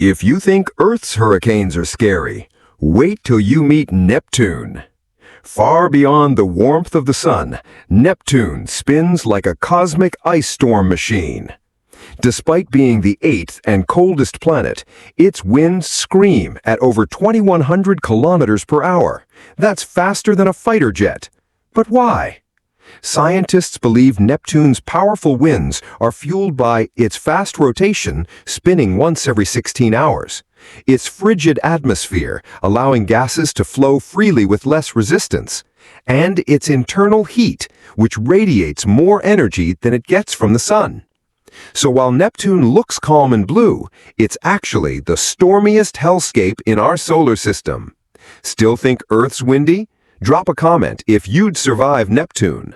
If you think Earth's hurricanes are scary, wait till you meet Neptune. Far beyond the warmth of the sun, Neptune spins like a cosmic ice storm machine. Despite being the eighth and coldest planet, its winds scream at over 2,100 kilometers per hour. That's faster than a fighter jet. But why? Scientists believe Neptune's powerful winds are fueled by its fast rotation, spinning once every 16 hours, its frigid atmosphere, allowing gases to flow freely with less resistance, and its internal heat, which radiates more energy than it gets from the sun. So while Neptune looks calm and blue, it's actually the stormiest hellscape in our solar system. Still think Earth's windy? Drop a comment if you'd survive Neptune.